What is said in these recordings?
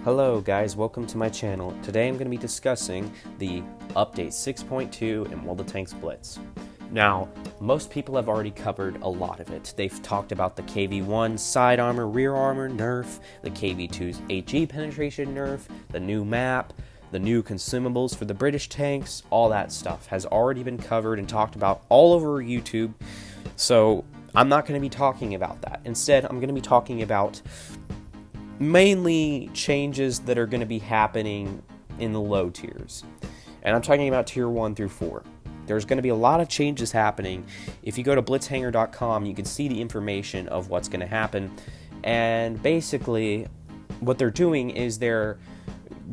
Hello guys, welcome to my channel. Today I'm going to be discussing the update 6.2 in World of Tanks Blitz. Now, most people have already covered a lot of it. They've talked about the KV-1 side armor, rear armor nerf, the KV-2's HE penetration nerf, the new map, the new consumables for the British tanks, all that stuff has already been covered and talked about all over YouTube. So I'm not going to be talking about that. Instead, I'm going to be talking about mainly changes that are going to be happening in the low tiers. And I'm talking about tier 1 through 4. There's going to be a lot of changes happening. If you go to blitzhanger.com, you can see the information of what's going to happen. And basically, what they're doing is they're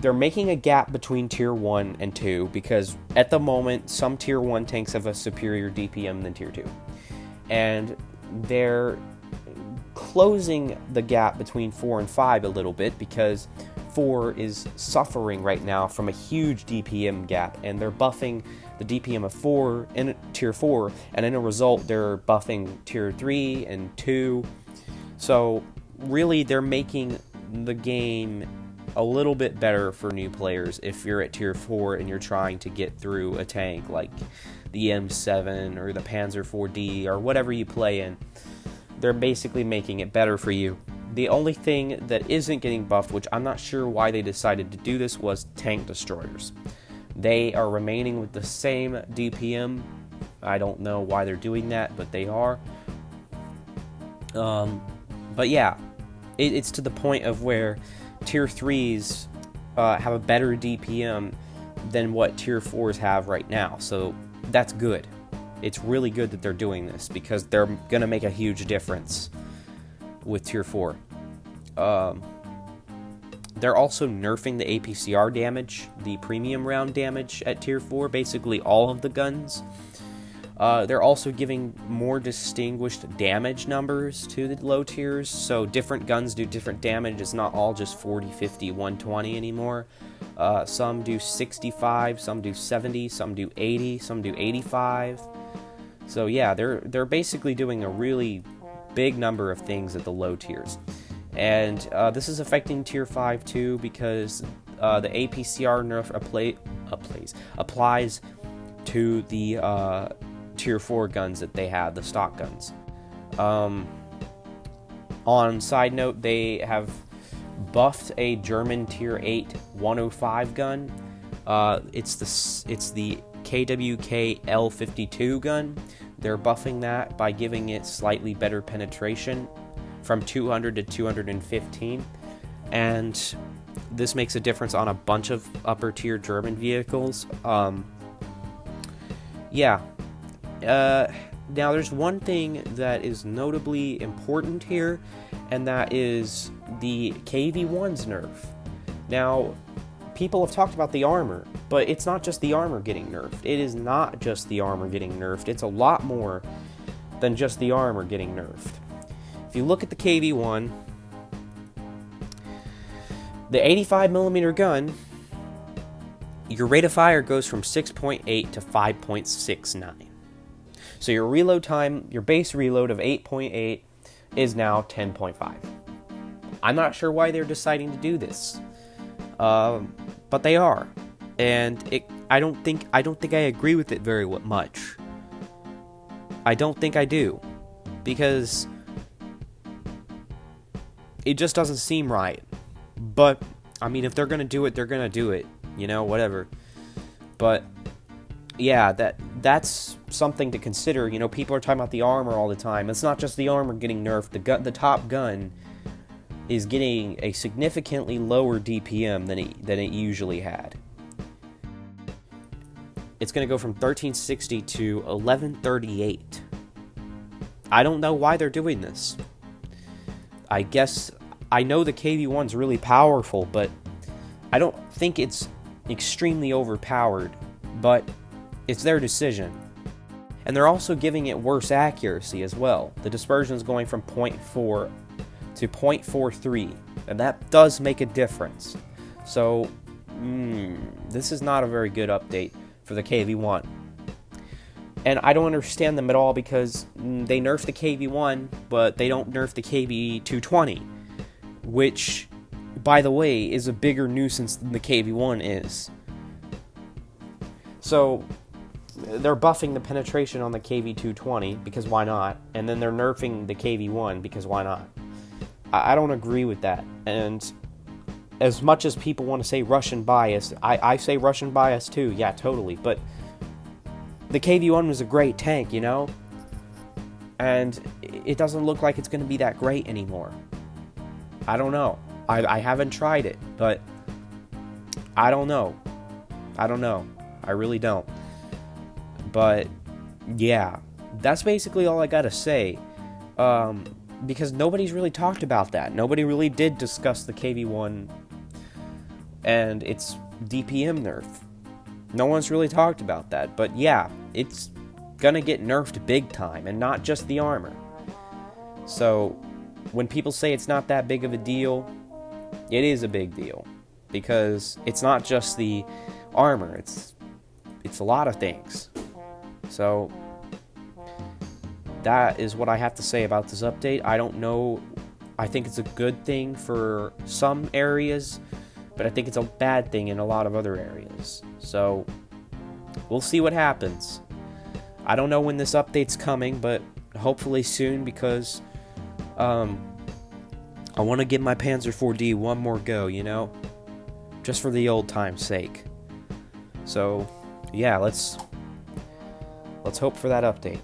making a gap between tier 1 and 2, because at the moment, some tier 1 tanks have a superior DPM than tier 2. And they're closing the gap between 4 and 5 a little bit, because 4 is suffering right now from a huge DPM gap, and they're buffing the DPM of 4 in tier 4, and in a result they're buffing tier 3 and 2. So really they're making the game a little bit better for new players if you're at tier 4 and you're trying to get through a tank like the M7 or the Panzer 4D or whatever you play in. They're basically making it better for you. The only thing that isn't getting buffed, which I'm not sure why they decided to do this, was tank destroyers. They are remaining with the same DPM. I don't know why they're doing that, but they are. But yeah, it's to the point of where tier 3s have a better DPM than what tier 4s have right now. So that's good. It's really good that they're doing this, because they're going to make a huge difference with tier 4. They're also nerfing the APCR damage, the premium round damage at tier 4, basically all of the guns. They're also giving more distinguished damage numbers to the low tiers, so different guns do different damage. It's not all just 40, 50, 120 anymore. Some do 65, some do 70, some do 80, some do 85. So yeah, they're basically doing a really big number of things at the low tiers. And this is affecting tier 5 too, because the APCR nerf applies to the tier 4 guns that they have, the stock guns. On side note, they have buffed a German tier 8 105 gun. It's the KWK L52 gun. They're buffing that by giving it slightly better penetration from 200 to 215, and this makes a difference on a bunch of upper tier German vehicles. Now there's one thing that is notably important here, and that is the KV-1's nerf. Now, people have talked about the armor, but it's not just the armor getting nerfed. It is not just the armor getting nerfed. It's a lot more than just the armor getting nerfed. If you look at the KV-1, the 85mm gun, your rate of fire goes from 6.8 to 5.69. So your reload time, your base reload of 8.8 is now 10.5. I'm not sure why they're deciding to do this. But they are, and I don't think I agree with it very much. I don't think I do, because it just doesn't seem right. But I mean, if they're gonna do it, they're gonna do it. You know, whatever. But yeah, that's something to consider. You know, people are talking about the armor all the time. It's not just the armor getting nerfed. The top gun is getting a significantly lower DPM than it usually had. It's going to go from 1360 to 1138. I don't know why they're doing this. I guess I know the KV-1's really powerful, but I don't think it's extremely overpowered, but it's their decision. And they're also giving it worse accuracy as well. The dispersion is going from 0.4 to 0.43, and that does make a difference. So this is not a very good update for the KV-1, and I don't understand them at all, because they nerf the KV-1 but they don't nerf the KV-220, which by the way, is a bigger nuisance than the KV-1 is. So, they're buffing the penetration on the KV-220, because why not? And then they're nerfing the KV-1, because why not? I don't agree with that. And as much as people want to say Russian bias, I say Russian bias too, yeah, totally. But the KV-1 was a great tank, you know? And it doesn't look like it's going to be that great anymore. I don't know. I haven't tried it, but I don't know. I really don't. But, yeah, that's basically all I gotta say. Because nobody's really talked about that. Nobody really did discuss the KV-1 and its DPM nerf. No one's really talked about that. But, yeah, it's gonna get nerfed big time, and not just the armor. So, when people say it's not that big of a deal, it is a big deal. Because it's not just the armor, it's a lot of things. So, that is what I have to say about this update. I don't know. I think it's a good thing for some areas, but I think it's a bad thing in a lot of other areas. So, we'll see what happens. I don't know when this update's coming, but hopefully soon, because I want to give my Panzer IV-D one more go, you know? Just for the old time's sake. So, yeah, let's hope for that update.